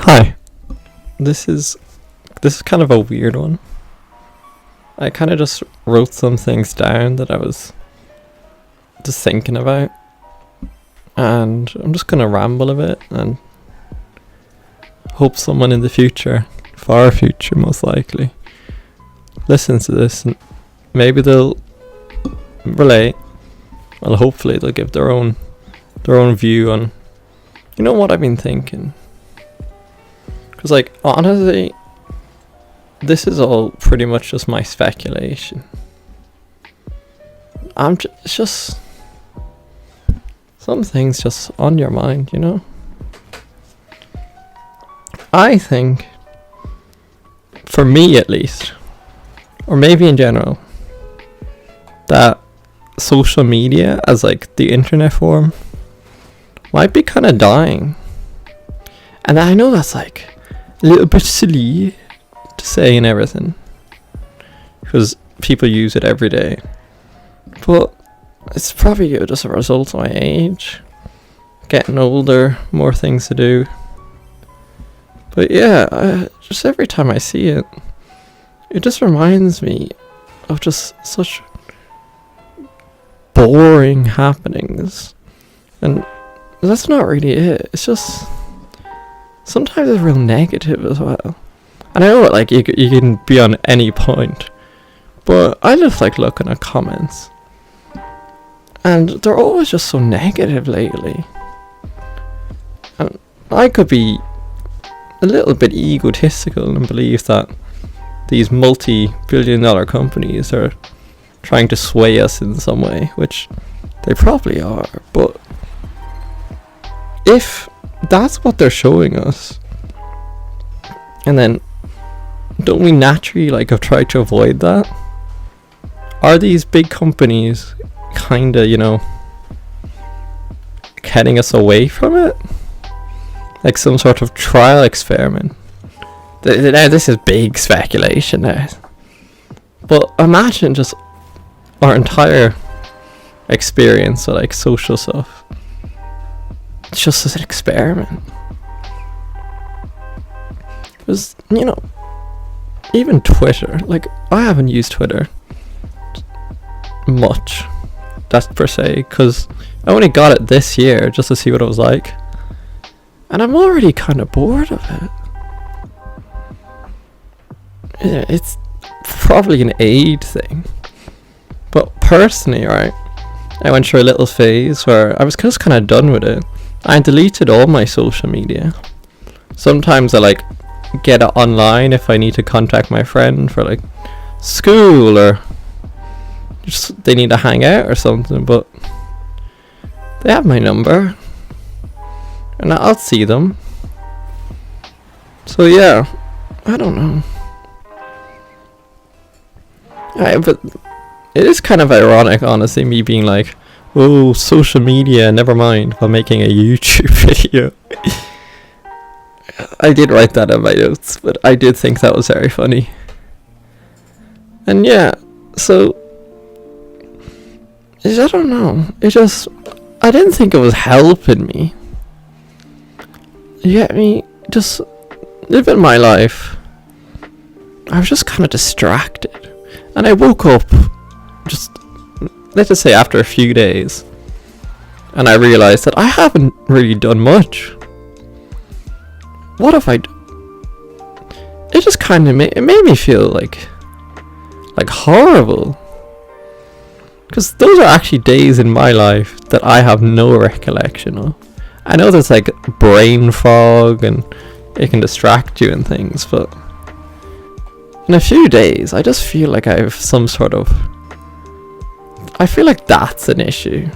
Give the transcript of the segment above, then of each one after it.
Hi. This is kind of a weird one. I kind of just wrote some things down that I was just thinking about, and I'm just gonna ramble a bit and hope someone in the future, far future most likely, listens to this and maybe they'll relate. Well, hopefully they'll give their own view on, what I've been thinking. Because, like, honestly, this is all pretty much just my speculation. It's just some things just on your mind, I think, for me at least, or maybe in general, that social media as like the internet form might be kind of dying. And I know that's like a little bit silly to say and everything, because people use it every day, but it's probably just a result of my age, getting older, more things to do. But yeah, just every time I see it, it just reminds me of just such boring happenings, and that's not really it. It's just sometimes it's real negative as well. And I know like you can be on any point, but I just like looking at comments, and they're always just so negative lately. And I could be a little bit egotistical and believe that these multi-billion-dollar companies are trying to sway us in some way, which they probably are, but if that's what they're showing us, and then don't we naturally like have tried to avoid that? Are these big companies kinda, getting us away from it? Like some sort of trial experiment? Now this is big speculation now, but imagine just our entire experience of like social stuff, it's just as an experiment. Because even Twitter, like I haven't used Twitter much, that's per se, because I only got it this year just to see what it was like, and I'm already kind of bored of it. Yeah, it's probably an age thing, but personally, right, I went through a little phase where I was just kind of done with it. I deleted all my social media. Sometimes I like get it online if I need to contact my friend for like school, or just they need to hang out or something, but they have my number and I'll see them. So yeah, I don't know. But it is kind of ironic, honestly, me being like, oh, social media, never mind, while making a YouTube video. I did write that in my notes, but I did think that was very funny. And yeah, so I don't know, I didn't think it was helping me. You get me? Just living my life. I was just kind of distracted. And I woke up, just, let's just say after a few days, and I realised that I haven't really done much. What have I It just kind of made me feel like horrible. Because those are actually days in my life that I have no recollection of. I know there's like brain fog and it can distract you and things, but in a few days, I just feel like I have some sort of... I feel like that's an issue.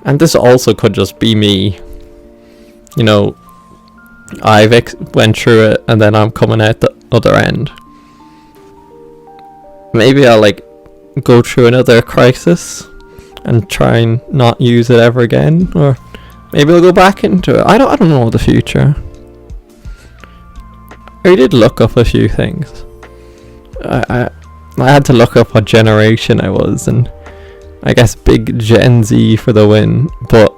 And this also could just be me. I've went through it and then I'm coming out the other end. Maybe I'll like go through another crisis and try and not use it ever again, or maybe I'll go back into it. I don't know the future. I did look up a few things. I had to look up what generation I was, and I guess big Gen Z for the win, but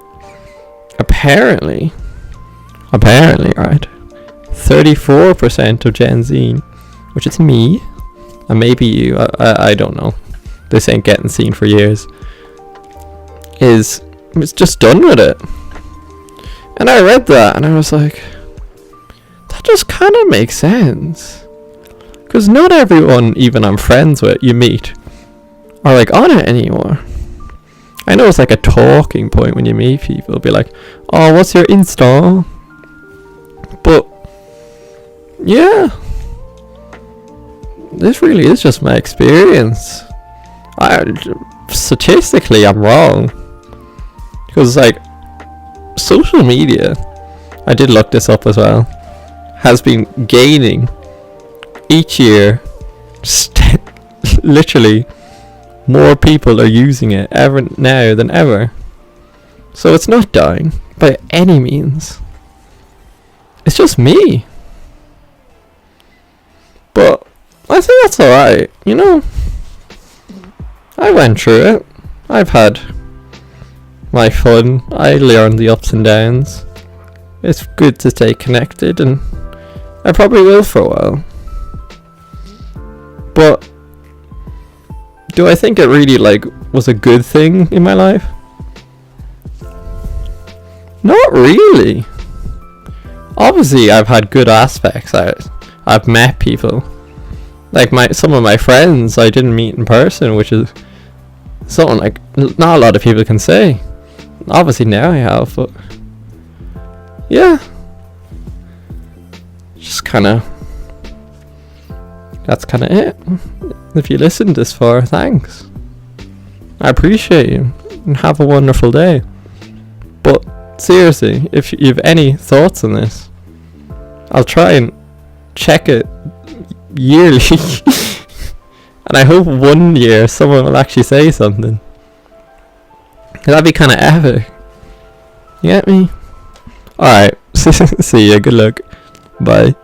apparently apparently, right, 34% of Gen Z, which is me, and maybe you, I don't know, this ain't getting seen for years, is just done with it. And I read that and I was like, that just kind of makes sense. Because not everyone, even I'm friends with, you meet, are like on it anymore. I know it's like a talking point when you meet people, be like, oh, what's your Insta? But yeah, this really is just my experience. Statistically, I'm wrong. Because like, social media, I did look this up as well, has been gaining each year. Literally, more people are using it ever now than ever. So it's not dying by any means. It's just me. But I think that's alright, you know. I went through it. I've had my fun. I learned the ups and downs. It's good to stay connected, and I probably will for a while. But do I think it really like was a good thing in my life? Not really. Obviously, I've had good aspects. I've met people. Like some of my friends I didn't meet in person, which is something like not a lot of people can say. Obviously now I have, but yeah, just that's kind of it. If you listened this far, thanks. I appreciate you, and have a wonderful day. But seriously, if you have any thoughts on this, I'll try and check it yearly. And I hope one year someone will actually say something. That'd be kind of epic. You get me? Alright, see ya, good luck. Bye.